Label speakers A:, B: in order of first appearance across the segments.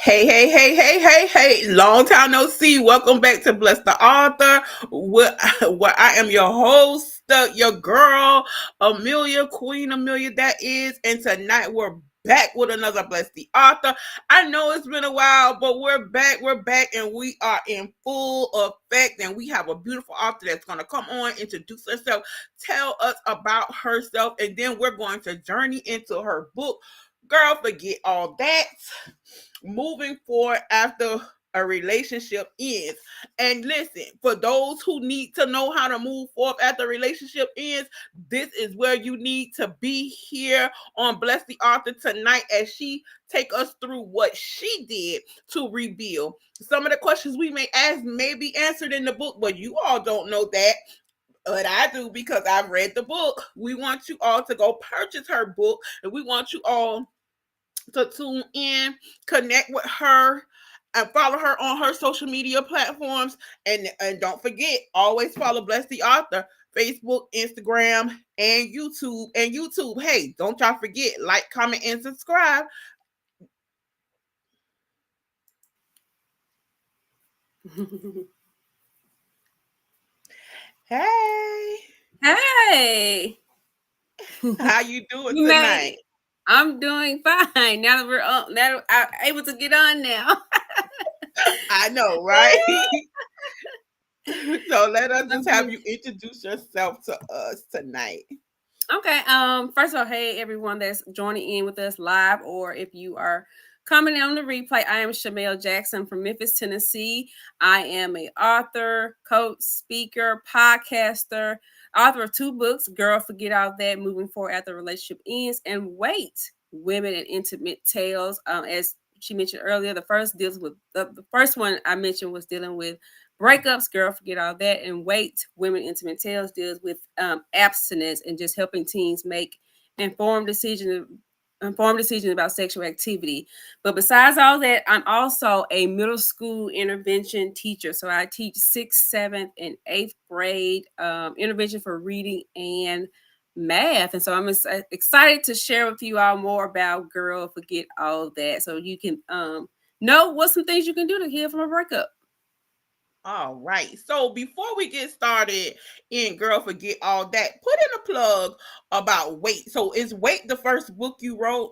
A: Hey. Long time no see. Welcome back to Bless the Author, where I am your host, your girl, Amelia, Queen Amelia, that is. And tonight we're back with another Bless the Author. I know it's been a while, but we're back, and we are in full effect. And we have a beautiful author that's going to come on, introduce herself, tell us about herself, and then we're going to journey into her book. Girl, forget all that. Moving forward after a relationship ends. And listen, for those who need to know how to move forward after a relationship ends, this is where you need to be here on Bless the Author tonight as she take us through what she did to rebuild. Some of the questions we may ask may be answered in the book, but you all don't know that. But I do because I've read the book. We want you all to go purchase her book, and we want you all to tune in, connect with her, and follow her on her social media platforms. And don't forget, always follow Bless the Author, Facebook, Instagram, and YouTube. And YouTube, hey, don't y'all forget, like, comment, and subscribe. Hey,
B: Hey,
A: how you doing
B: you made
A: tonight?
B: it. I'm doing fine now that we're on. Now that I'm able to get on now.
A: I know, right? So let us
B: I'm
A: just have
B: good.
A: you introduce yourself to us tonight.
B: Okay. First of all, hey everyone that's joining in with us live, or if you are coming on the replay, I am Shamel Jackson from Memphis, Tennessee. I am a author, coach, speaker, podcaster, author of two books: "Girl, Forget All That," Moving Forward After the Relationship Ends, and "Wait, Women and Intimate Tales." As she mentioned earlier, the first deals with the first one I mentioned was dealing with breakups. "Girl, Forget All That," and "Wait, Women Intimate Tales" deals with abstinence and just helping teens make informed decisions about sexual activity. But besides all that, I'm also a middle school intervention teacher. So I teach sixth, seventh, and eighth grade intervention for reading and math. And so I'm excited to share with you all more about "Girl, Forget All That," so you can know what some things you can do to heal from a breakup.
A: All right. So before we get started in Girl Forget All That, put in a plug about Wait. So is Wait the first book you wrote?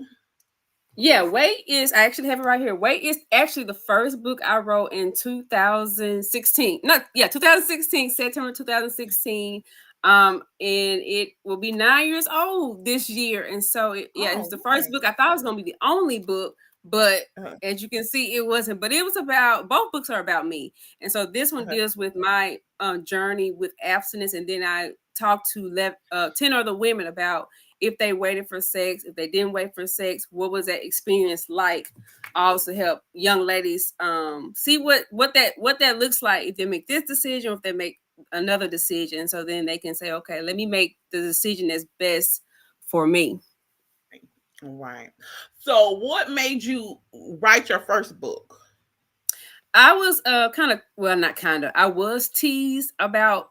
B: Yeah, Wait is, I actually have it right here. Wait is actually the first book I wrote in 2016. Not, yeah, 2016, September 2016. And it will be 9 years old this year. And so, it was
A: Oh,
B: the first
A: right.
B: book. I thought it was going to be the only book, but
A: Uh,
B: as you can see, it wasn't. But it was about, both books are about me. And so this one
A: uh,
B: deals with my journey with abstinence. And then I talked to 10 other women about if they waited for sex, if they didn't wait for sex, what was that experience like? Also help young ladies see what that looks like if they make this decision or if they make another decision. So then they can say, okay, let me make the decision that's best for me.
A: right. So what made you write your first book?
B: I was kind of, well, not kind of, I was teased about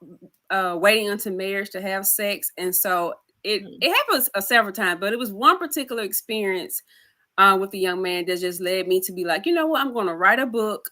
B: waiting until marriage to have sex. And so
A: Mm,
B: it happens several times, but it was one particular experience with a young man that just led me to be like, you know what, I'm going to write a book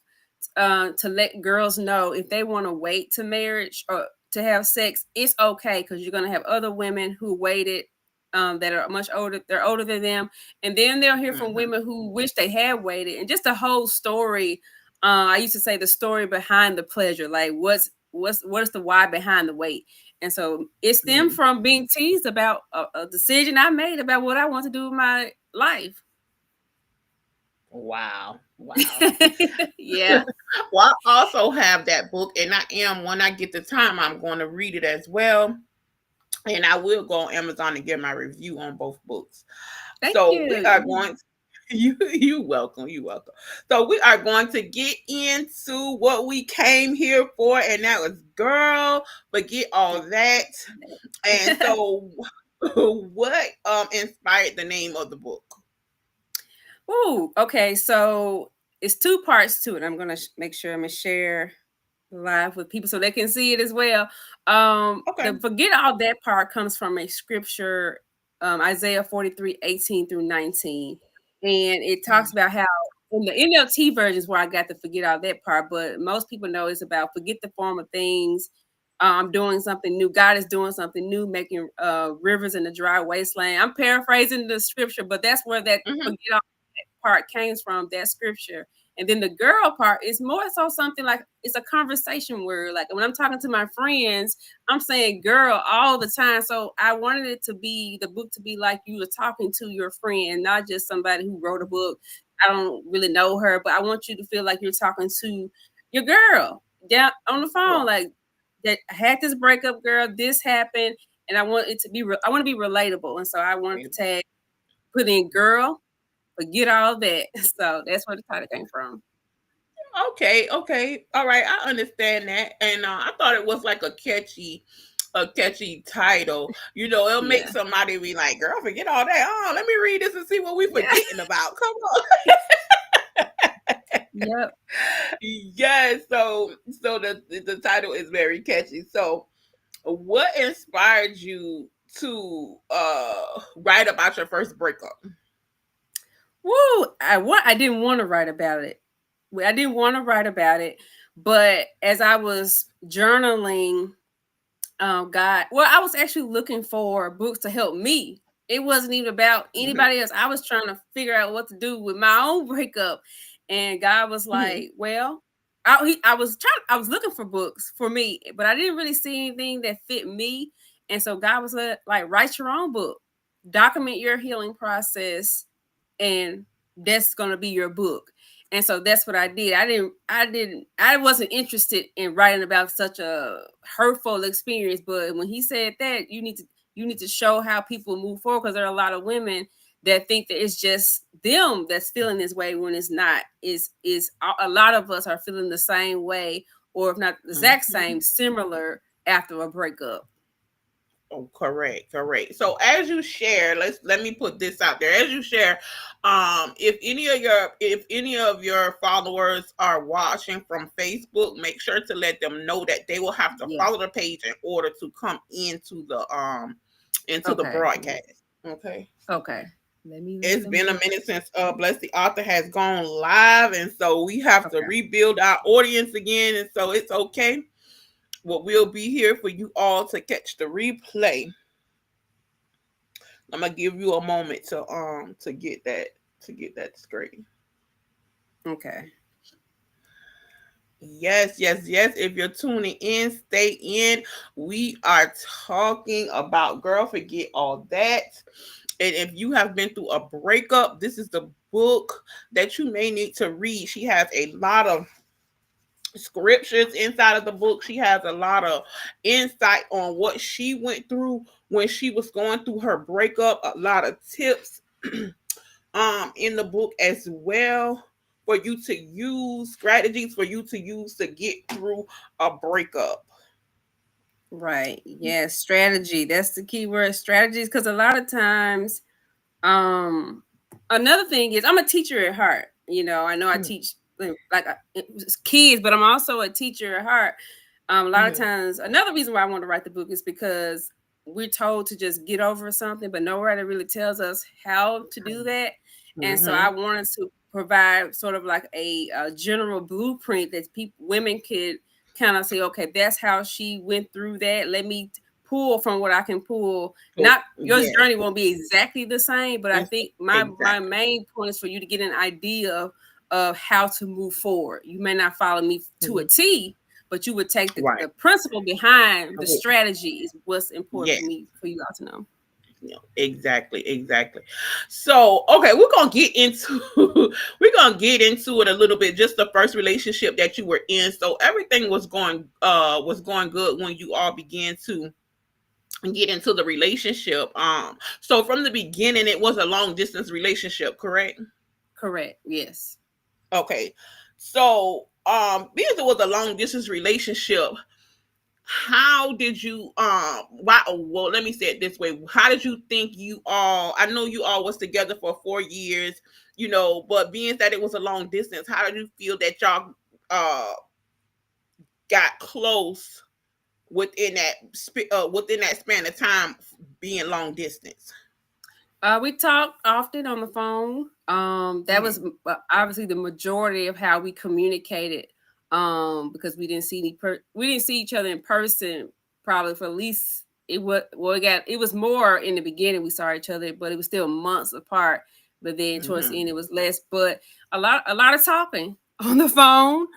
B: to let girls know if they want to wait to marriage or to have sex, it's okay, because you're going to have other women who waited that are much older. They're older than them, and then they'll hear from
A: mhm,
B: women who wish they had waited, and just the whole story. I used to say the story behind the pleasure, like what is the why behind the wait. And so it stemmed
A: mhm.
B: from being teased about a decision I made about what I want to do with my life.
A: Wow. Wow.
B: Yeah.
A: Well, I also have that book, and I am, when I get the time, I'm going to read it as well. And I will go on Amazon and get my review on both books.
B: Thank
A: So we are
B: you.
A: going to, you welcome, you welcome. So we are going to get into what we came here for, and that was Girl, Forget All That. And so what inspired the name of the book?
B: Ooh, okay. So it's two parts to it. I'm gonna make sure I'm gonna share live with people so they can see it as well.
A: Okay.
B: The "forget all that" part comes from a scripture, Isaiah 43:18 through 19. And it talks
A: Mhm.
B: about how in the NLT version is where I got to forget all that part, but most people know it's about forget the former things. I'm doing something new. God is doing something new, making rivers in the dry wasteland. I'm paraphrasing the scripture, but that's where that
A: Mm-hmm.
B: forget all part came from, that scripture. And then the girl part is more so something like it's a conversation word. Like when I'm talking to my friends, I'm saying girl all the time. So I wanted it to be the book to be like you were talking to your friend, not just somebody who wrote a book. I don't really know her, but I want you to feel like you're talking to your girl down on the phone.
A: Right.
B: Like that I had this breakup, girl, this happened, and I want it to be I want to be relatable. And so I wanted to tag put in girl, forget all that. So that's where the title came from.
A: Okay, okay. All right, I understand that. And I thought it was like a catchy title. You know, it'll make
B: Yeah.
A: somebody be like, girl, forget all that. Oh, let me read this and see what we
B: Yeah.
A: forgetting about. Come on.
B: Yep.
A: Yes, so the title is very catchy. So what inspired you to write about your first breakup?
B: Woo. I didn't want to write about it. I didn't want to write about it. But as I was journaling, God, well, I was actually looking for books to help me. It wasn't even about
A: Hmm.
B: anybody else. I was trying to figure out what to do with my own breakup. And God was
A: Hmm.
B: like, well, I was looking for books for me, but I didn't really see anything that fit me. And so God was like, write your own book, document your healing process, and that's going to be your book. And so that's what I did. I wasn't interested in writing about such a hurtful experience, but when he said that you need to show how people move forward, because there are a lot of women that think that it's just them that's feeling this way when it's not. Is a lot of us are feeling the same way, or if not the exact
A: Hmm.
B: same, similar after a breakup.
A: Oh, correct, correct. So as you share, let me put this out there. As you share, if any of your followers are watching from Facebook, make sure to let them know that they will have to
B: Yeah.
A: follow the page in order to come into the
B: Okay.
A: broadcast. Okay.
B: Okay. Let me let
A: It's
B: them
A: been a
B: know.
A: minute since Bless the Author has gone live, and so we have to
B: Okay.
A: rebuild our audience again, and so it's okay. Well, we'll be here for you all to catch the replay. I'm gonna give you a moment to get that straight.
B: Okay.
A: Yes, yes, yes. If you're tuning in, stay in. We are talking about girl, forget all that. And if you have been through a breakup, this is the book that you may need to read. She has a lot of scriptures inside of the book. She has a lot of insight on what she went through when she was going through her breakup, a lot of tips in the book as well for you to use, strategies for you to use to get through a breakup.
B: Right. Yeah, strategy. That's the key word, strategies. Because a lot of times, um, another thing is I'm a teacher at heart. You know, I know I
A: Mhm.
B: teach kids, but I'm also a teacher at heart. A lot of
A: Mhm.
B: times, another reason why I want to write the book is because we're told to just get over something, but nowhere that really tells us how to do that. And so I
A: Mhm.
B: wanted to provide sort of like a general blueprint that women could kind of say, okay, that's how she went through that. Let me pull from what I can pull.
A: So,
B: Not your
A: yes,
B: journey won't be exactly the same, but I
A: it's
B: think my
A: exactly.
B: main point is for you to get an idea of how to move forward. You may not follow me to a
A: Mhm.
B: T, but you would take
A: Right.
B: the principle behind the
A: Okay.
B: strategy is what's important
A: Yes.
B: for you all to know.
A: Exactly, exactly. So, okay, we're gonna get into we're gonna get into it a little bit. Just the first relationship that you were in. So everything was going good when you all began to get into the relationship. So from the beginning, it was a long distance relationship, correct?
B: Correct. Yes.
A: Okay. So, because it was a long distance relationship, how did you why well let me say it this way, how did you think you all, I know you all was together for 4 years, you know, but being that it was a long distance, how did you feel that y'all uh got close within that span of time being long distance?
B: We talked often on the phone. That was obviously the majority of how we communicated. Because we didn't see each other in person probably for at least it was more in the beginning we saw each other, but it was still months apart. But then towards the end it was less. But a lot of talking on the phone.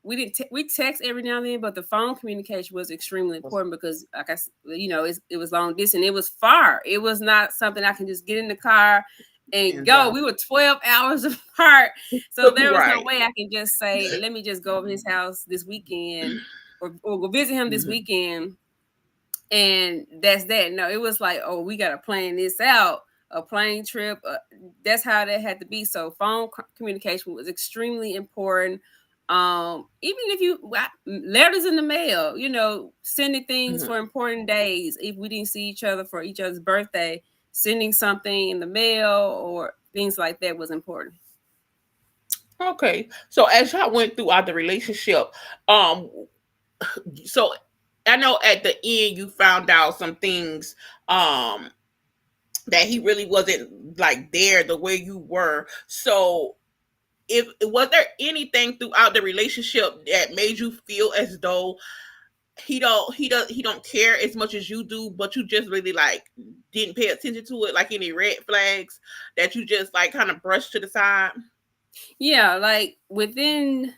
B: We didn't we text every now and then, but the phone communication was extremely important because, like it was long distance. It was far. It was not something I can just get in the car and go. We were 12 hours apart, so there was no way I can just say, "Let me just go over his house this weekend," or go visit him this weekend, and that's that. No, it was like, "Oh, we got to plan this out." A plane trip. That's how that had to be. So phone communication was extremely important. Even if you letters in the mail, sending things for important days. If we didn't see each other for each other's birthday, sending something in the mail or things like that was important.
A: Okay, so as y'all went throughout the relationship, so I know at the end you found out some things, that he really wasn't like there the way you were. So if was there anything throughout the relationship that made you feel as though he don't care as much as you do, but you just really like didn't pay attention to it, like any red flags that you just like kind of brushed to the side?
B: Yeah, like within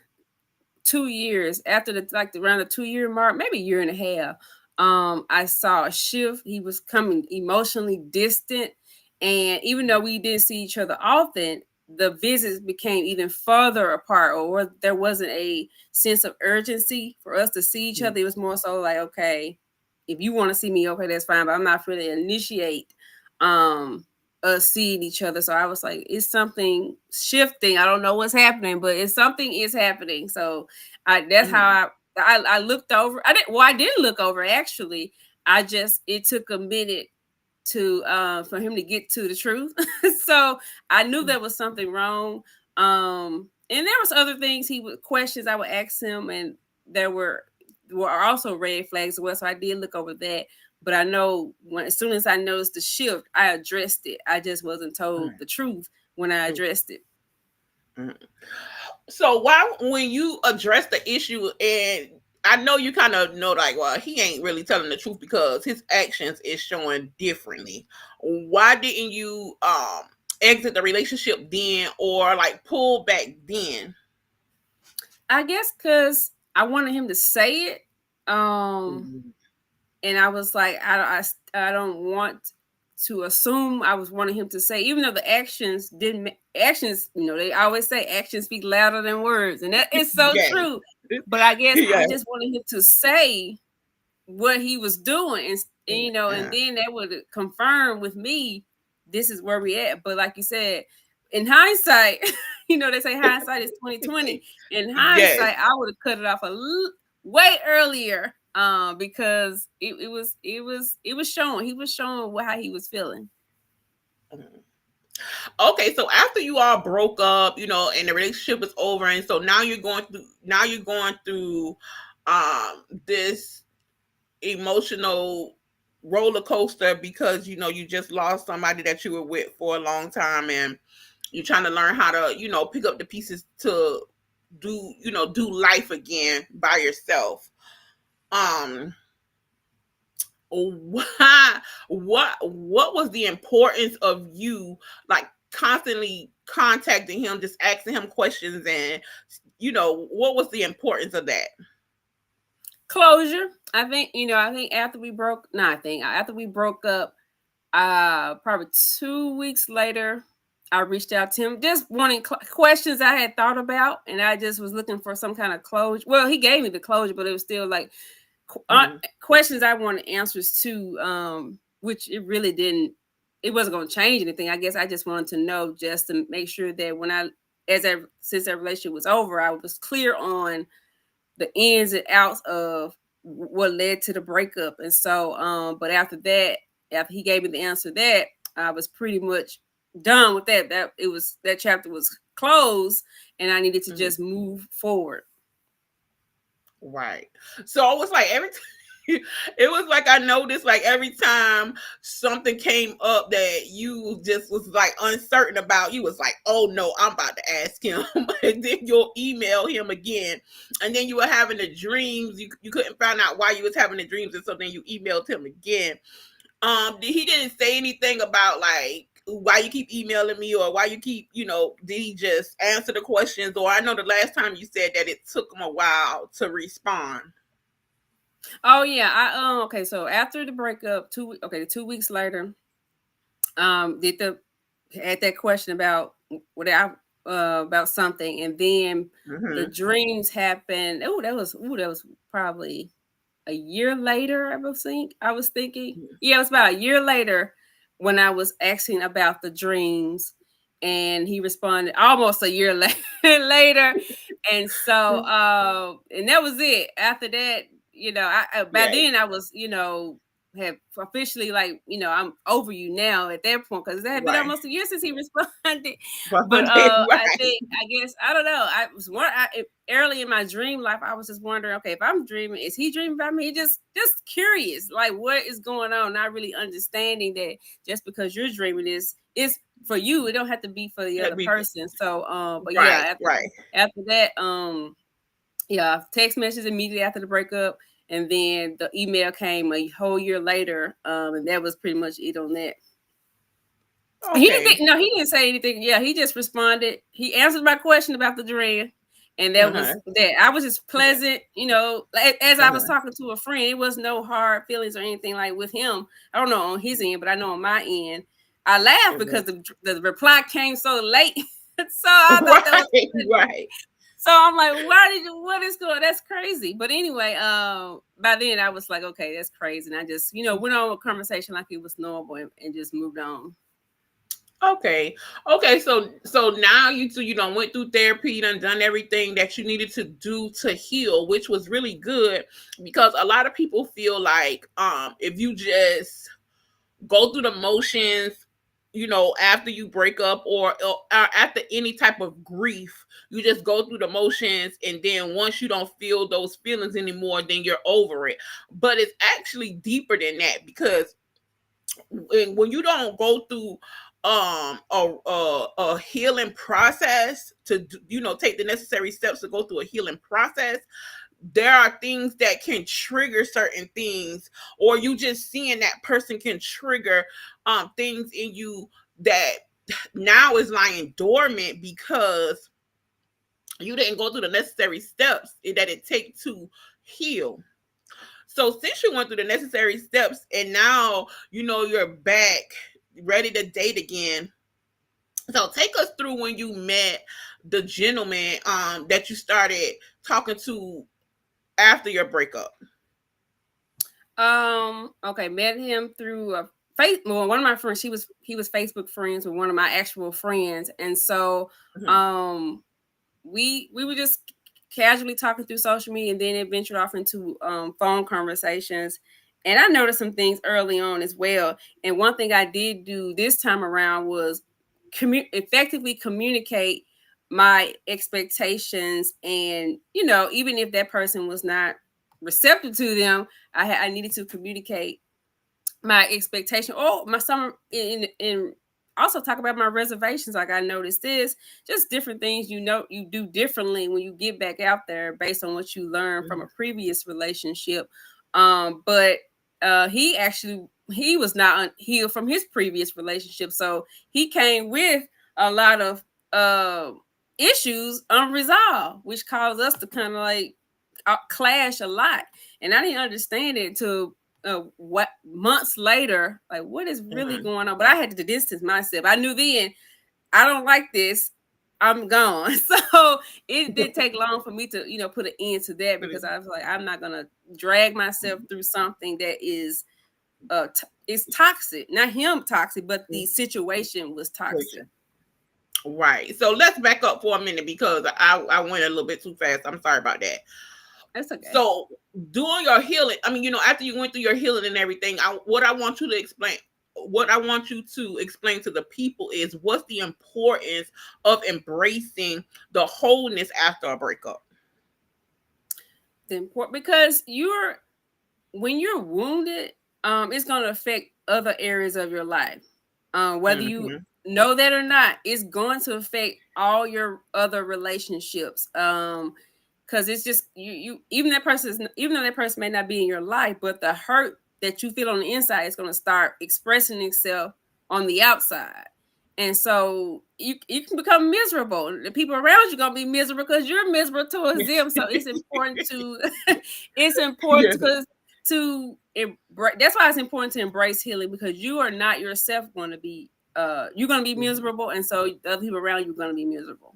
B: 2 years after around the 2 year mark, maybe a year and a half, I saw a shift. He was coming emotionally distant, and even though we didn't see each other often, the visits became even further apart, or there wasn't a sense of urgency for us to see each other. It was more so like, okay, if you want to see me, okay, that's fine, but I'm not really initiate us seeing each other. So I was like, it's something shifting. I don't know what's happening, but it's something is happening. So that's how I looked over. I didn't look over actually. It took a minute to for him to get to the truth. So I knew there was something wrong. And there was other things questions I would ask him, and there were also red flags as well. So I did look over that. But I know as soon as I noticed the shift, I addressed it. I just wasn't told the truth when I addressed it.
A: So when you address the issue, and I know you kind of know like, well, he ain't really telling the truth because his actions is showing differently. Why didn't you exit the relationship then, or like pull back then?
B: I guess because I wanted him to say it. And I was like, I don't want to assume. I was wanting him to say, even though the actions they always say actions speak louder than words, and that is so true. But I guess I just wanted him to say what he was doing, and and then that would confirm with me this is where we at. But like you said, in hindsight, they say hindsight is 20/20. In hindsight, I would have cut it off way earlier. Because it was showing. He was showing how he was feeling.
A: Okay, so after you all broke up, and the relationship was over, and so now you're going through this emotional roller coaster because you just lost somebody that you were with for a long time, and you're trying to learn how to pick up the pieces to do life again by yourself. What was the importance of you like constantly contacting him, just asking him questions, and what was the importance of that?
B: Closure. I think after we broke up, probably 2 weeks later, I reached out to him, just wanting questions I had thought about, and I just was looking for some kind of closure. Well, he gave me the closure, but it was still like questions I wanted answers to, which it really didn't. It wasn't going to change anything. I guess I just wanted to know, just to make sure that since that relationship was over, I was clear on the ins and outs of what led to the breakup. And so, but after he gave me the answer, that I was pretty much done with that. That chapter was closed, and I needed to just move forward.
A: Right. So it was like it was like I noticed like every time something came up that you just was like uncertain about, you was like, oh no, I'm about to ask him. And then you'll email him again. And then you were having the dreams. You couldn't find out why you was having the dreams, and so then you emailed him again. He didn't say anything about like why you keep emailing me or why you keep, did he just answer the questions? Or I know the last time you said that it took him a while to respond.
B: Oh yeah, okay. So after the breakup, 2 weeks later, did the had that question about what I about something, and then the dreams happened. That was probably a year later. I was thinking, yeah, it was about a year later when I was asking about the dreams, and he responded almost a year later, and so and that was it. After that, by then I was, have officially like, I'm over you now at that point, because it had been almost a year since he responded. But I guess I don't know. I was early in my dream life. I was just wondering, okay, if I'm dreaming, is he dreaming about me? Just curious, like what is going on? Not really understanding that just because you're dreaming is for you. It don't have to be for the other person. So, but after that, text message immediately after the breakup. And then the email came a whole year later, and that was pretty much it on that. Okay. He didn't say anything. Yeah, he just responded. He answered my question about the dream, and that was that. I was just pleasant, as I was talking to a friend. It was no hard feelings or anything like with him. I don't know on his end, but I know on my end. I laughed because the reply came so late. So I thought that was right. So I'm like, what is going on? That's crazy. But anyway, by then I was like, okay, that's crazy. And I just, went on a conversation like it was normal and just moved on.
A: Okay. So now you two, went through therapy, you done everything that you needed to do to heal, which was really good, because a lot of people feel like if you just go through the motions, after you break up or after any type of grief, you just go through the motions, and then once you don't feel those feelings anymore, then you're over it. But it's actually deeper than that, because when you don't go through a healing process to take the necessary steps to go through a healing process, there are things that can trigger certain things, or you just seeing that person can trigger things in you that now is lying dormant because you didn't go through the necessary steps that it takes to heal. So since you went through the necessary steps and now you're back ready to date again, so take us through when you met the gentleman that you started talking to after your breakup.
B: Okay, met him through one of my friends. He was Facebook friends with one of my actual friends, and so we were just casually talking through social media, and then it ventured off into phone conversations. And I noticed some things early on as well. And one thing I did do this time around was effectively communicate my expectations, and even if that person was not receptive to them, I needed to communicate my expectation or my summer in also talk about my reservations. Like I noticed this, just different things you do differently when you get back out there based on what you learned from a previous relationship. But he was not healed from his previous relationship, so he came with a lot of issues unresolved, which caused us to kind of like clash a lot. And I didn't understand it till what months later, like what is really going on. But I had to distance myself. I knew then I don't like this, I'm gone. So it didn't take long for me to put an end to that, because I was like, I'm not gonna drag myself through something that is it's toxic. Not him toxic, but the situation was toxic.
A: Right. So let's back up for a minute, because I went a little bit too fast. I'm sorry about that.
B: That's okay.
A: So doing your healing, after you went through your healing and everything, what I want you to explain to the people is what's the importance of embracing the wholeness after a breakup.
B: Because when you're wounded, it's going to affect other areas of your life. Whether you
A: Mm-hmm.
B: know that or not, it's going to affect all your other relationships. Because it's just you even that person is, even though that person may not be in your life, but the hurt that you feel on the inside is going to start expressing itself on the outside. And so you can become miserable. The people around you gonna be miserable because you're miserable towards them. So it's important to it's important
A: Yeah.
B: because to embrace. That's why it's important to embrace healing, because you are not yourself going to be. You're going to be miserable, and so the other people around you are going to be miserable.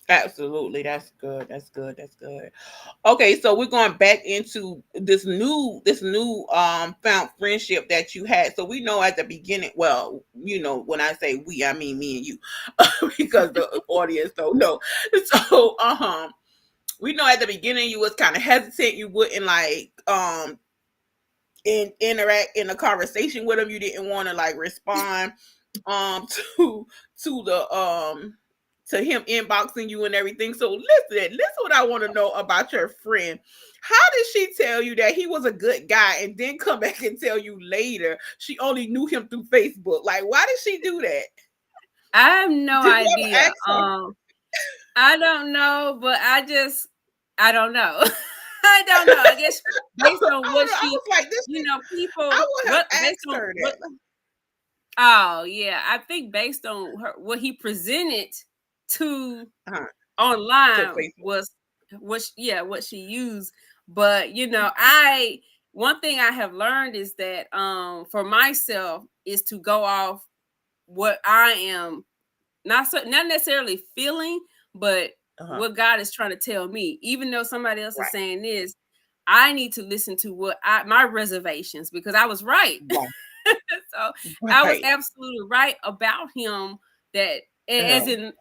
A: Absolutely. That's good. That's good. That's good. Okay, so we're going back into this new found friendship that you had. So we know at the beginning, well, when I say we, I mean me and you, because the audience don't know. So we know at the beginning you was kind of hesitant. You wouldn't like interact in a conversation with him. You didn't want to like respond um to to the to him inboxing you and everything. So listen what I want to know about your friend. How did she tell you that he was a good guy and then come back and tell you later she only knew him through Facebook? Like, why did she do that?
B: I have no
A: Did you ever
B: idea.
A: ask her?
B: I don't know, but I don't know. I don't know. I guess based on what
A: I
B: she,
A: was like, this. I
B: people,
A: would have
B: what based
A: asked
B: on
A: her
B: what.
A: that.
B: Oh yeah, I think based on what he presented to
A: Uh-huh. To
B: online
A: Facebook.
B: was what she used. But I one thing I have learned is that for myself is to go off what I am not necessarily feeling, but
A: Uh-huh.
B: what God is trying to tell me. Even though somebody else is
A: Right.
B: saying this, I need to listen to what my reservations, because I was right.
A: Right.
B: So I was
A: Right.
B: absolutely right about him. That as
A: Uh,
B: in,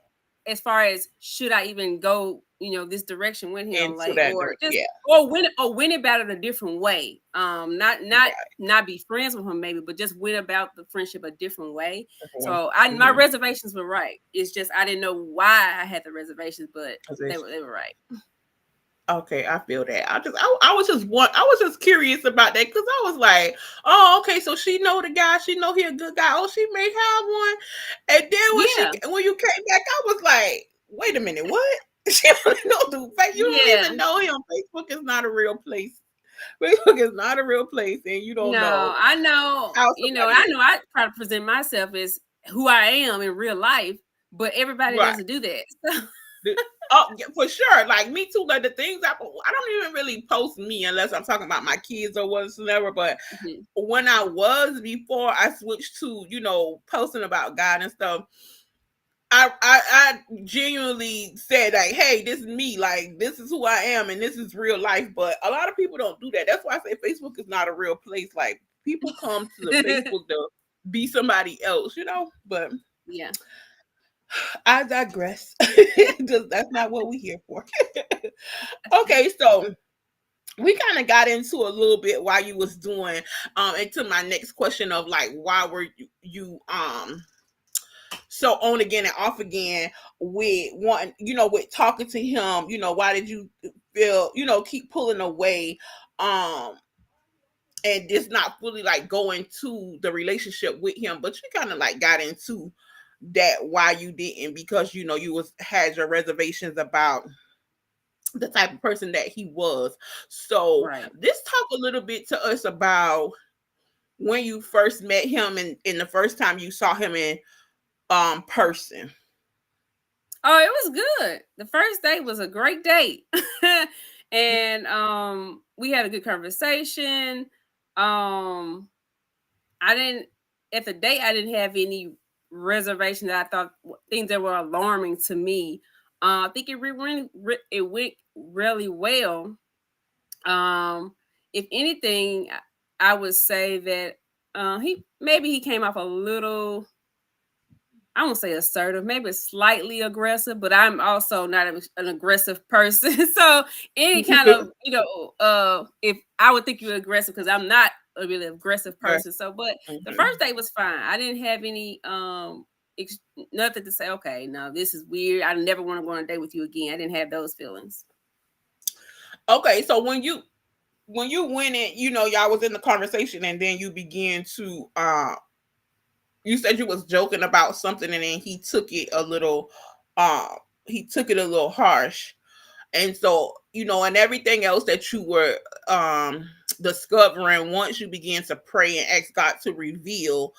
B: as far as should I even go, this direction with him,
A: into
B: like,
A: that
B: or just
A: yeah.
B: win about it a different way.
A: Right.
B: Not be friends with him maybe, but just win about the friendship a different way.
A: Mhm.
B: So my
A: Mhm.
B: reservations were right. It's just I didn't know why I had the reservations, but they were right.
A: Okay, I feel that. I was just curious about that because I was like, oh, okay, so she know the guy, she know he a good guy. Oh, she may have one, and then
B: Yeah,
A: when you came back, I was like, wait a minute, what? She only know through Facebook. You don't
B: yeah.
A: even know him. Facebook is not a real place. Facebook is not a real place, and you don't
B: No,
A: know
B: I know,
A: how somebody
B: I
A: is.
B: know I try to present myself as who I am in real life, but everybody
A: Right.
B: doesn't do that.
A: The- Oh, yeah, for sure. Like me too. Like the things I don't even really post me unless I'm talking about my kids or whatsoever. But
B: Mhm.
A: when I was before I switched to posting about God and stuff, I genuinely said like, hey, this is me. Like this is who I am, and this is real life. But a lot of people don't do that. That's why I say Facebook is not a real place. Like people come to the Facebook to be somebody else, But
B: Yeah.
A: I digress. That's not what we're here for. Okay, so we kind of got into a little bit while you was doing into my next question of like why were you so on again and off again with one with talking to him, why did you feel keep pulling away um and just not fully like going to the relationship with him, but you kind of like got into that why you didn't, because you was had your reservations about the type of person that he was. So
B: Right.
A: this talk a little bit to us about when you first met him and in the first time you saw him in person.
B: Oh, it was good. The first date was a great date. And we had a good conversation. Um I didn't At the date I didn't have any reservation that I thought things that were alarming to me. I think it went really well. If anything, I would say that he came off a little, I won't say assertive, maybe slightly aggressive, but I'm also not an aggressive person. So any kind of, if I would think you're aggressive because I'm not a really aggressive person. So, but the
A: Mhm.
B: first date was fine. I didn't have any nothing to say, okay, no, this is weird. I never want to go on a date with you again. I didn't have those feelings.
A: Okay, so when you when you went in, y'all was in the conversation, and then you began to you said you was joking about something, and then uh he took it a little harsh. And so, and everything else that you were discovering, once you began to pray and ask God to reveal,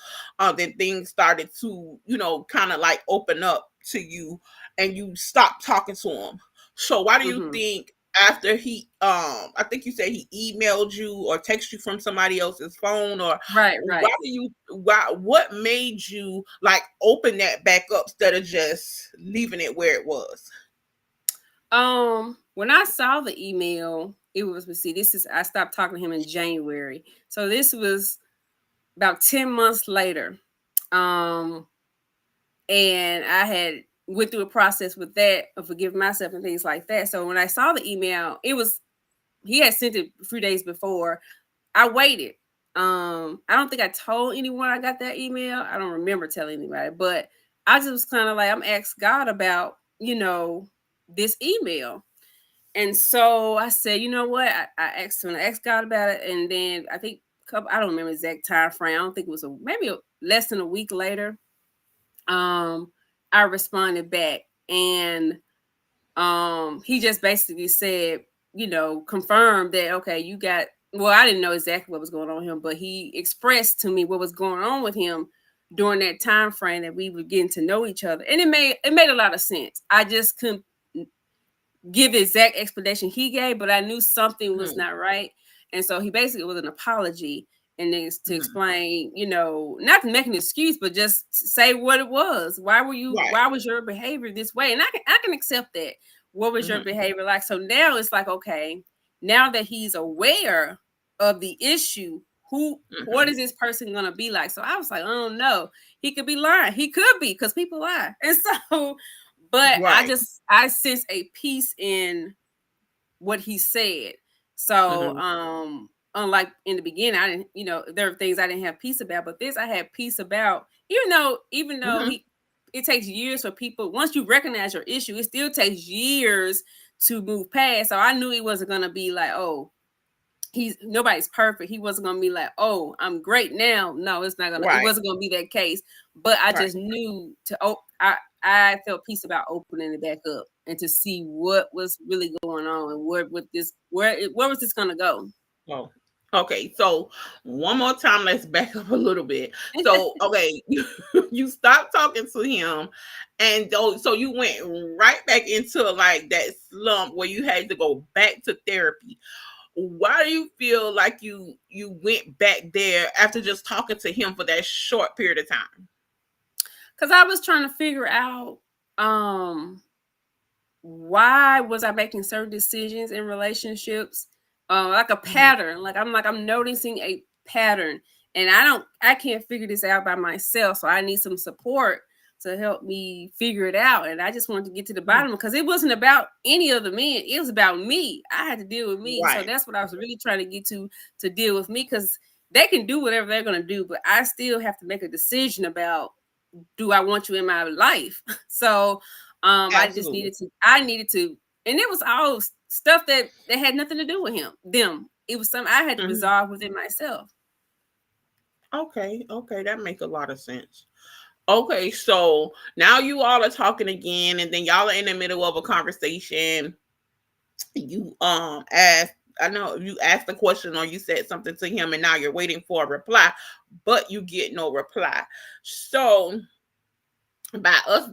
A: then things started to, kind of like open up to you, and you stopped talking to him. So why do you
B: Mm-hmm.
A: think, after he I think you said he emailed you or texted you from somebody else's phone, or
B: Right,
A: why
B: right.
A: do you why what made you like open that back up instead of just leaving it where it was?
B: When I saw the email, it was, let's see, this is, I stopped talking to him in January. So this was about 10 months later. Um, and I had went through a process with that of forgiving myself and things like that. So when I saw the email, it was, he had sent it a few days before. I waited. I don't think I told anyone I got that email. I don't remember telling anybody, but I just was kind of like, I'm asking God about, this email. And so I said, you know what? I asked God about it, and then I think I don't remember exact time frame. I don't think it was maybe less than a week later. Um, I responded back, and he just basically said, confirmed that, okay, you got. Well, I didn't know exactly what was going on with him, but he expressed to me what was going on with him during that time frame that we were getting to know each other, and it made a lot of sense. I just couldn't give the exact explanation he gave, but I knew something was
A: Hmm.
B: not right. And so he basically was an apology, and then to
A: Hmm.
B: explain, not to make an excuse, but just say what it was.
A: Right.
B: Why was your behavior this way? And I can accept that. What was your
A: Hmm.
B: behavior like? So now it's like, okay, now that he's aware of the issue, what
A: Hmm.
B: is this person gonna be like? So I was like, I don't know. He could be lying. He could be, because people lie. And so, but
A: Right.
B: I sense a peace in what he said. So,
A: Hmm.
B: unlike in the beginning, I didn't, there were things I didn't have peace about, but this I had peace about. Even though
A: Hmm.
B: it takes years for people, once you recognize your issue, it still takes years to move past. So I knew he wasn't gonna be like, oh, nobody's perfect. He wasn't gonna be like, oh, I'm great now. No, it
A: Right.
B: wasn't gonna be that case. But I
A: Right.
B: just knew I felt peace about opening it back up and to see what was really going on, and where was this gonna go.
A: Oh. Okay. So one more time, let's back up a little bit. So okay, you stopped talking to him, and so you went right back into like that slump where you had to go back to therapy. Why do you feel like you went back there after just talking to him for that short period of time?
B: Because I was trying to figure out, um why was I making certain decisions in relationships, like a
A: Hmm.
B: pattern. I'm noticing a pattern, and I can't figure this out by myself. So I need some support to help me figure it out. And I just wanted to get to the bottom, because it wasn't about any of the men. It was about me. I had to deal with me. So
A: Right.
B: that's what I was really trying to get to deal with me, because they can do whatever they're gonna do, but I still have to make a decision about, do I want you in my life? So
A: Absolutely.
B: I needed to, and it was all stuff that had nothing to do with them. It was something I had to
A: Hmm.
B: resolve within myself.
A: Okay. Okay. That makes a lot of sense. Okay, so now you all are talking again, and then y'all are in the middle of a conversation. You asked, I know you asked a question or you said something to him, and now you're waiting for a reply, but you get no reply. So by us,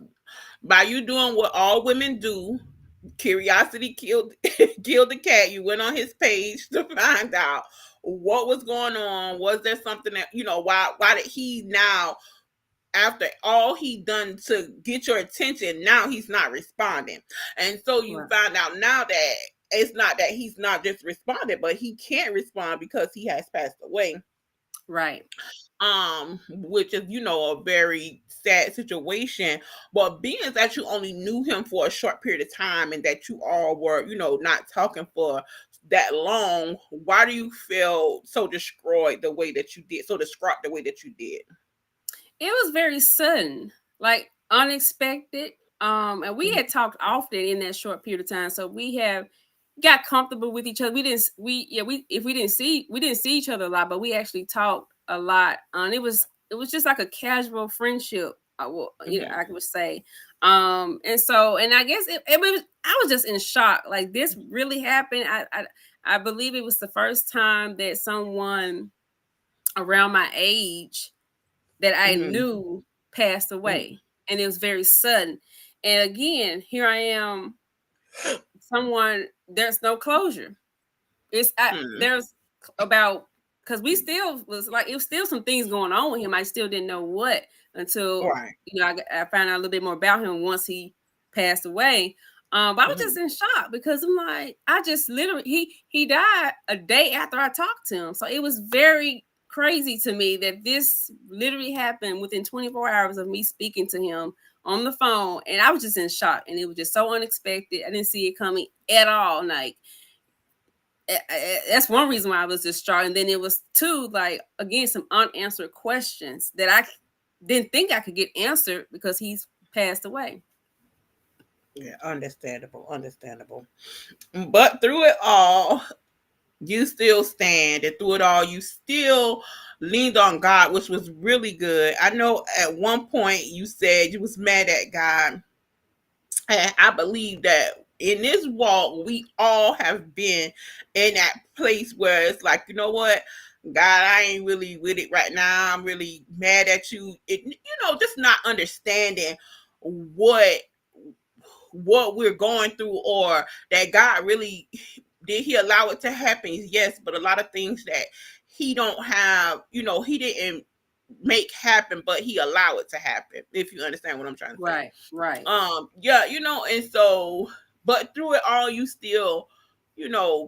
A: by you doing what all women do, curiosity killed killed the cat. You went on his page to find out what was going on. Was there something that, why did he now, after all he done to get your attention, now he's not responding? And so you
B: Right.
A: find out now that it's not that he's not just responding, but he can't respond because he has passed away.
B: Right.
A: Which is, a very sad situation. But being that you only knew him for a short period of time, and that you all were, not talking for that long, why do you feel so destroyed the way that you did, so distraught the way that you did?
B: It was very sudden, like unexpected. And we had talked often in that short period of time. So we have got comfortable with each other. We didn't see each other a lot, but we actually talked a lot. It was just like a casual friendship. I would say. And I guess it was, I was just in shock. Like, this really happened. I believe it was the first time that someone around my age that I knew passed away, and it was very sudden. And again, here I am, someone, there's no closure. There's about, because we still was like, it was still some things going on with him. I still didn't know what until I found out a little bit more about him once he passed away. But I was just in shock, because I'm like, I just literally, he died a day after I talked to him. So it was very crazy to me that this literally happened within 24 hours of me speaking to him on the phone. And I was just in shock, and it was just so unexpected. I didn't see it coming at all. Like, that's one reason why I was distraught. And then it was two, like, again, some unanswered questions that I didn't think I could get answered because he's passed away.
A: Yeah, understandable. But through it all, you still stand, and through it all, you still leaned on God, which was really good. I know at one point you said you was mad at God, and I believe that in this walk, we all have been in that place where it's like, you know what, God, I ain't really with it right now. I'm really mad at you. Just not understanding what we're going through, or that God really did he allow it to happen? Yes, but a lot of things that he don't have, he didn't make happen, but he allowed it to happen, if you understand what I'm trying to say.
B: Right.
A: And so, but through it all, you still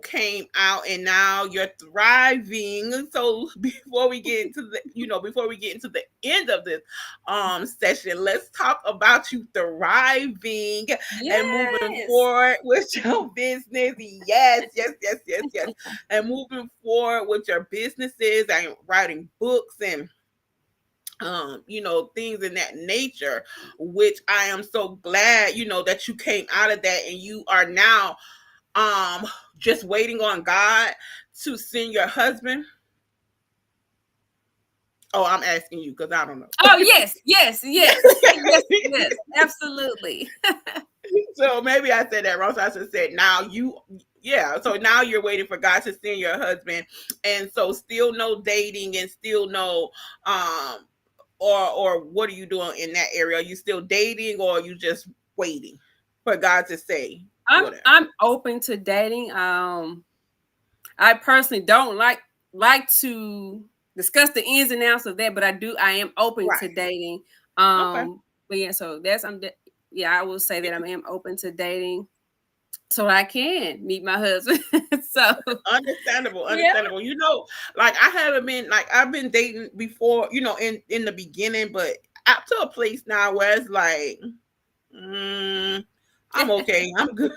A: came out, and now you're thriving. So before we get into the end of this session, let's talk about you thriving and moving forward with your business. Yes. And moving forward with your businesses and writing books and things in that nature, which I am so glad, that you came out of that, and you are now just waiting on God to send your husband. Oh, I'm asking you because I don't know.
B: Oh, yes, absolutely.
A: So maybe I said that wrong. So I should have said so now you're waiting for God to send your husband, and so still no dating, and still no or what are you doing in that area? Are you still dating, or are you just waiting for God to say?
B: I'm open to dating. I personally don't like to discuss the ins and outs of that, but I am open to dating. But yeah, so I will say that I am open to dating, so I can meet my husband. So
A: understandable. Like I haven't been, like, I've been dating before, in the beginning, but up to a place now where it's like, I'm okay. I'm good.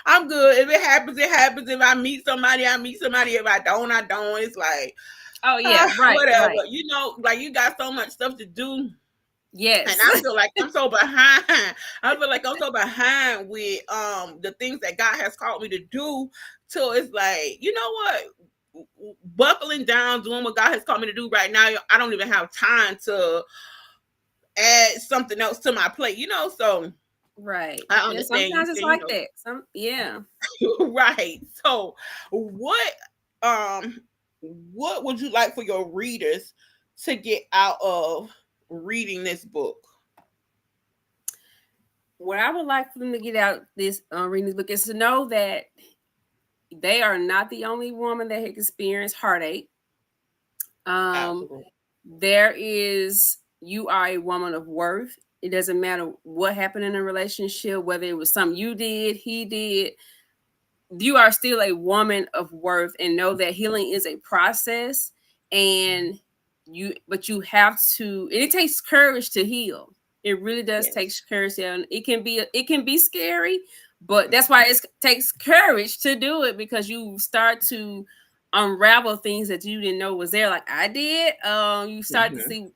A: I'm good. If it happens, it happens. If I meet somebody, I meet somebody. If I don't, I don't. It's like,
B: oh yeah, right.
A: Whatever.
B: Right.
A: Like, you got so much stuff to do.
B: Yes.
A: And I feel like I'm so behind. With the things that God has called me to do. So it's like, you know what? Buckling down, doing what God has called me to do right now. I don't even have time to add something else to my plate, so
B: right.
A: I understand.
B: Sometimes it's like that.
A: Right. So what would you like for your readers to get out of reading this book?
B: What I would like for them to get out this reading this book is to know that they are not the only woman that has experienced heartache. You are a woman of worth. It doesn't matter what happened in a relationship, whether it was something you did, he did. You are still a woman of worth, and know that healing is a process, and you have to. It takes courage to heal. It really does take courage, and it can be scary, but that's why it takes courage to do it, because you start to unravel things that you didn't know was there, like I did. You start to see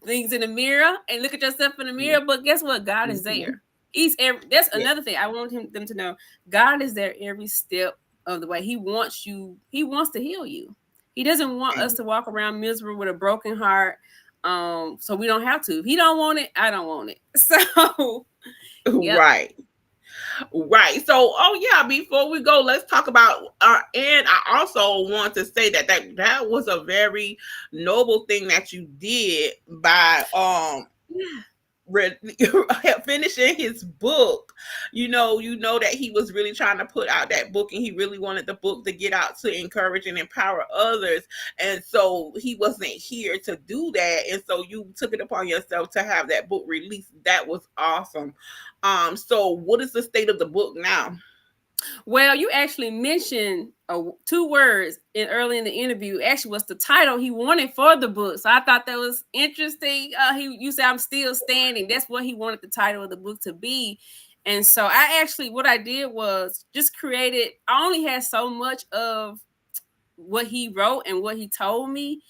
B: things in the mirror and look at yourself in the mirror, but guess what? God is there. That's another thing I want them to know. God is there every step of the way. He wants you. He wants to heal you. He doesn't want us to walk around miserable with a broken heart. So we don't have to. If he don't want it, I don't want it. So, yep.
A: Right. Right. So, oh yeah, before we go, let's talk about and I also want to say that was a very noble thing that you did by finishing his book. You know that he was really trying to put out that book, and he really wanted the book to get out to encourage and empower others, and so he wasn't here to do that, and so you took it upon yourself to have that book released. That was awesome. So what is the state of the book now?
B: Well, you actually mentioned 2 words early in the interview. Actually, was the title he wanted for the book. So I thought that was interesting. You said "I'm still standing." That's what he wanted the title of the book to be. And so what I did was just created. I only had so much of what he wrote and what he told me.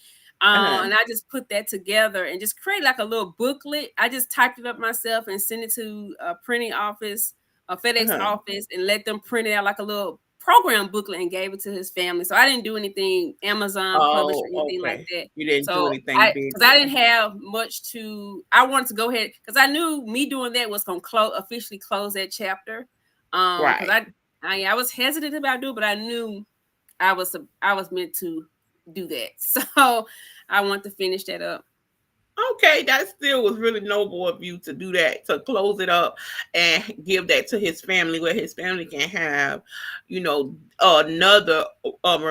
B: And I just put that together and just create like a little booklet. I just typed it up myself and sent it to a printing office, a FedEx office, and let them print it out like a little program booklet and gave it to his family. So I didn't do anything Amazon published or anything like that.
A: You didn't do anything big.
B: Because I didn't have much to. I wanted to go ahead because I knew me doing that was going to officially close that chapter. Because I was hesitant about doing it, but I knew I was meant to do that. So I want to finish that up.
A: Okay, that still was really noble of you to do that, to close it up and give that to his family, where his family can have, another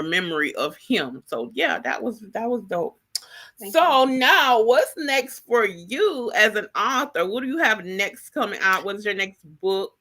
A: memory of him. So yeah, that was dope. So now, what's next for you as an author? What do you have next coming out? What's your next book?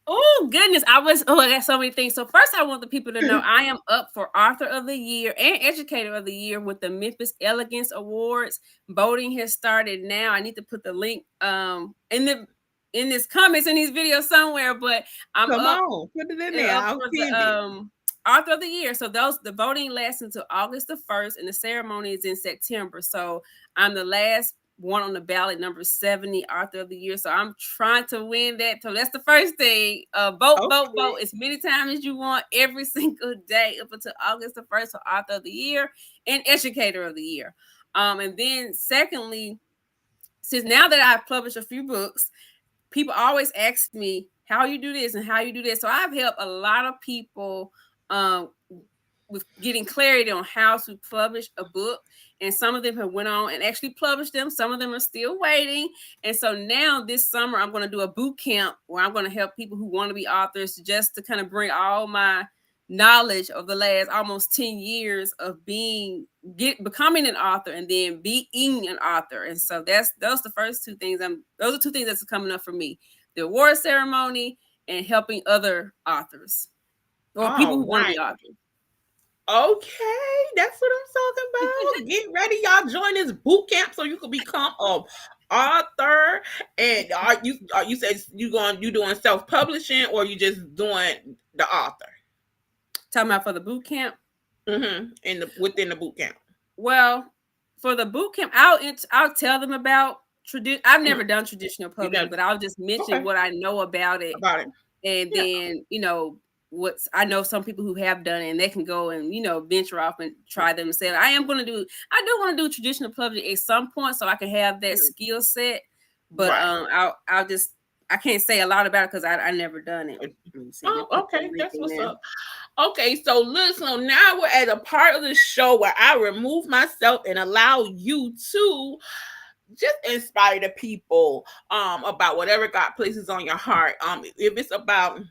B: Oh, goodness. I got so many things. So first, I want the people to know I am up for Author of the Year and Educator of the Year with the Memphis Elegance Awards. Voting has started now. I need to put the link in this comments in these videos somewhere, but I'm
A: Come on, put it in there. I'll
B: for the Author of the Year. So the voting lasts until August the 1st, and the ceremony is in September. So I'm the last one on the ballot, number 70, Author of the Year. So I'm trying to win that. So that's the first thing. Vote as many times as you want every single day up until August the 1st for Author of the Year and Educator of the Year. And then secondly, since now that I've published a few books, people always ask me how you do this and how you do that. So I've helped a lot of people with getting clarity on how to publish a book. And some of them have went on and actually published them. Some of them are still waiting. And so now this summer, I'm going to do a boot camp where I'm going to help people who want to be authors, just to kind of bring all my knowledge of the last almost 10 years of becoming an author and then being an author. And so those are the first 2 things. Those are 2 things that's coming up for me: the award ceremony and helping other authors or people who want to be authors.
A: Okay, that's what I'm talking about. Get ready, y'all. Join this boot camp so you can become an author. And you said you doing self-publishing, or you just doing the author?
B: Talking about for the boot camp?
A: Within the boot camp.
B: Well, for the boot camp, I'll tell them about I've never done traditional publishing, but I'll just mention what I know about it. And then I know some people who have done it, and they can go and venture off and try them themselves. I do want to do traditional publishing at some point so I can have that skill set, but I can't say a lot about it because I never done it.
A: Okay, that's what's up. Okay, so listen, now we're at a part of the show where I remove myself and allow you to just inspire the people about whatever God places on your heart. If it's about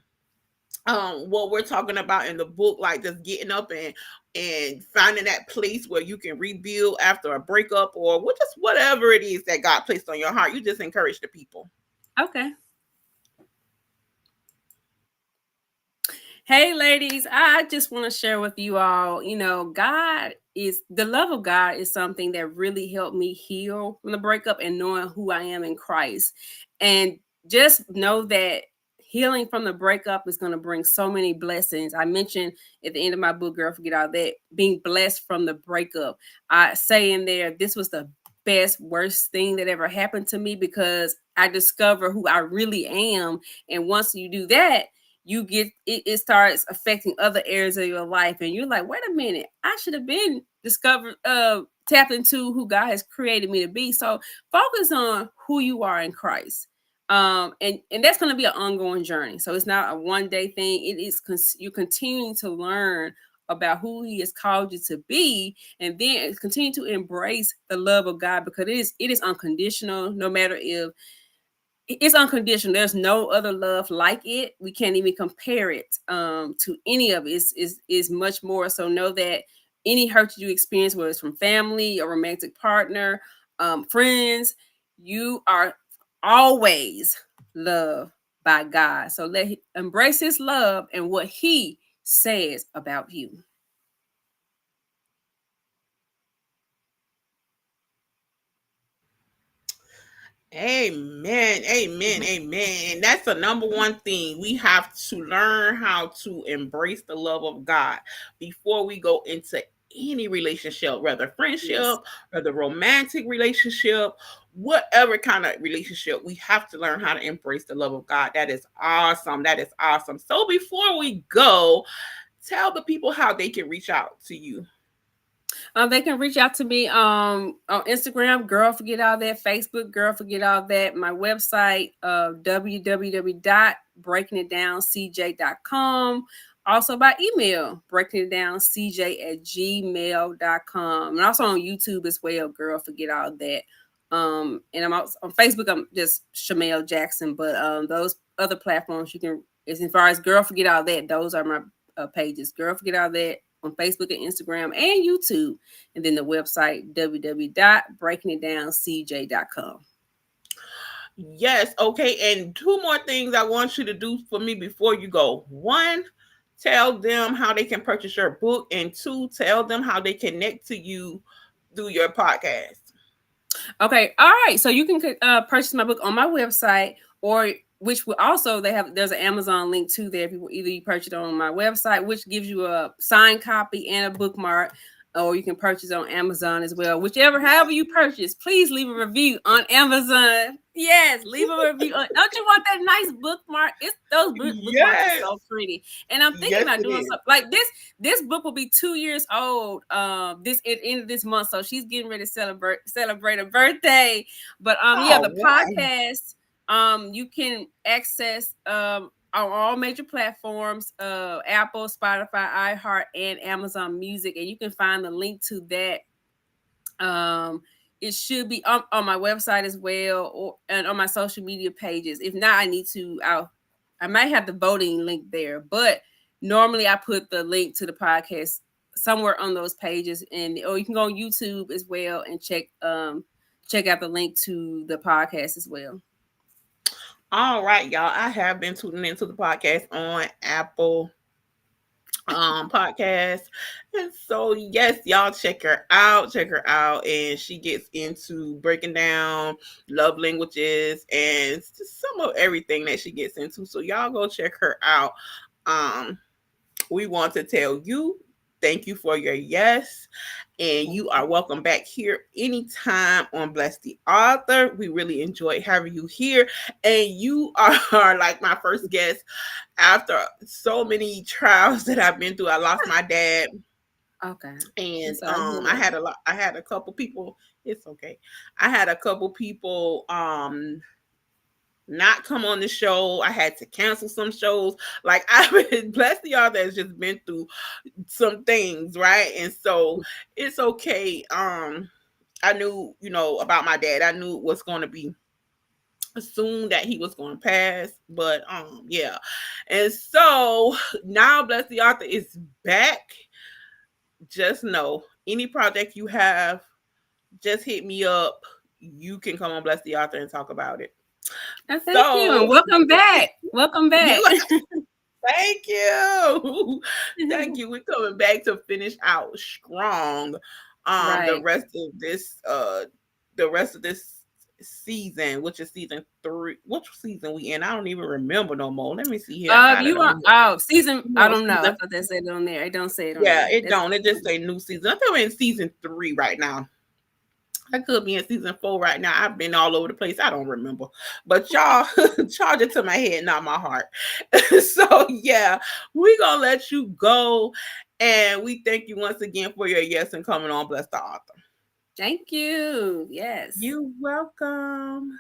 A: what we're talking about in the book, like just getting up and finding that place where you can rebuild after a breakup, or just whatever it is that God placed on your heart, you just encourage the people.
B: Okay. Hey, ladies, I just want to share with you all, the love of God is something that really helped me heal from the breakup and knowing who I am in Christ. And just know that healing from the breakup is going to bring so many blessings. I mentioned at the end of my book, Girl, Forget All That, being blessed from the breakup. I say in there, this was the worst thing that ever happened to me, because I discover who I really am. And once you do that, it starts affecting other areas of your life, and you're like, wait a minute, I should have been discovered, tapped into who God has created me to be. So focus on who you are in Christ. And that's going to be an ongoing journey. So it's not a one day thing. It is you continuing to learn about who He has called you to be, and then continue to embrace the love of God, because it is unconditional. No matter if it's unconditional, there's no other love like it. We can't even compare it to any of it. Is much more. So know that any hurt you experience, whether it's from family, a romantic partner, friends, you are always loved by God. So embrace His love and what He says about you.
A: Amen, amen, amen. And that's the number one thing. We have to learn how to embrace the love of God before we go into any relationship, whether friendship,
B: Yes.
A: whether romantic relationship, whatever kind of relationship. We have to learn how to embrace the love of God. That is awesome. That is awesome. So before we go, tell the people how they can reach out to you.
B: They can reach out to me on Instagram, Girl Forget All That, Facebook, Girl Forget All That, my website, www.breakingitdowncj.com. Also by email, breakingitdowncj@gmail.com. And also on YouTube as well, Girl Forget All That. And I'm also on Facebook, I'm just Shamel Jackson, but those other platforms you can, as far as Girl Forget All That, those are my pages. Girl Forget All That on Facebook and Instagram and YouTube, and then the website www.breakingitdowncj.com.
A: Yes, okay. And two more things I want you to do for me before you go. One, tell them how they can purchase your book, and two, tell them how they connect to you through your podcast.
B: Okay, all right. So you can purchase my book on my website, or which will also there's an Amazon link too there. If you purchase it on my website, which gives you a signed copy and a bookmark, or you can purchase on Amazon as well. However you purchase, please leave a review on Amazon. Yes, leave a review. Don't you want that nice bookmark? Those bookmarks are so pretty. And I'm thinking about doing something like this. This book will be 2 years old this end of this month, so she's getting ready to celebrate a birthday. But the podcast you can access on all major platforms, Apple, Spotify, iHeart, and Amazon Music, and you can find the link to that. It should be on my website as well, and on my social media pages. If not, I might have the voting link there, but normally I put the link to the podcast somewhere on those pages, or you can go on YouTube as well and check out the link to the podcast as well.
A: All right, y'all. I have been tuning into the podcast on Apple podcast, and so yes, y'all check her out, and she gets into breaking down love languages and some of everything that she gets into. So y'all go check her out. We want to tell you thank you for your yes, and you are welcome back here anytime on Bless the Author. We really enjoyed having you here, and you are like my first guest after so many trials that I've been through. I lost my dad.
B: Okay.
A: And I had a couple people. It's okay. I had a couple people not come on the show. I had to cancel some shows. Like I've been Bless the Author has just been through some things, right? And so it's okay. I knew, about my dad. I knew it was going to be soon that he was going to pass, but yeah. And so now Bless the Author is back. Just know any project you have, just hit me up. You can come on Bless the Author and talk about it.
B: Thank you. Welcome back. Welcome back.
A: Thank you. Thank you. We're coming back to finish out strong. Right. The rest of this season, which is season 3. Which season we in? I don't even remember no more. Let me see here.
B: Season. I don't know. I thought they said it on there. It don't say it on there.
A: Yeah, it don't. It just say new season. I think we're in season 3 right now. I could be in season 4 right now. I've been all over the place. I don't remember. But y'all charge it to my head, not my heart. So yeah, we gonna let you go. And we thank you once again for your yes and coming on Bless the Author.
B: Thank you. Yes.
A: You're welcome.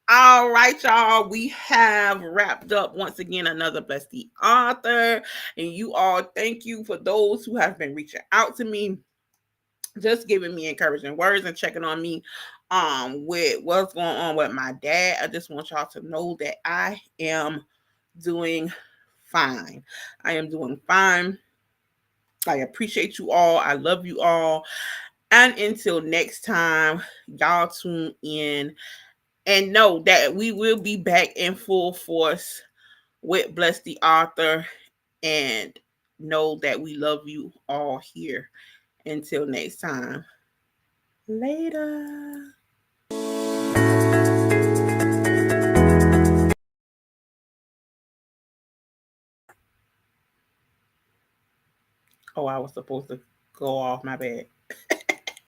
A: All right, y'all. We have wrapped up once again another Bless the Author. And you all, thank you for those who have been reaching out to me, just giving me encouraging words and checking on me with what's going on with my dad. I just want y'all to know that I am doing fine. I am doing fine. I appreciate you all. I love you all. And until next time, y'all tune in and know that we will be back in full force with Bless the Author, and know that we love you all here. Until next time. Later. Oh, I was supposed to go off. My bad.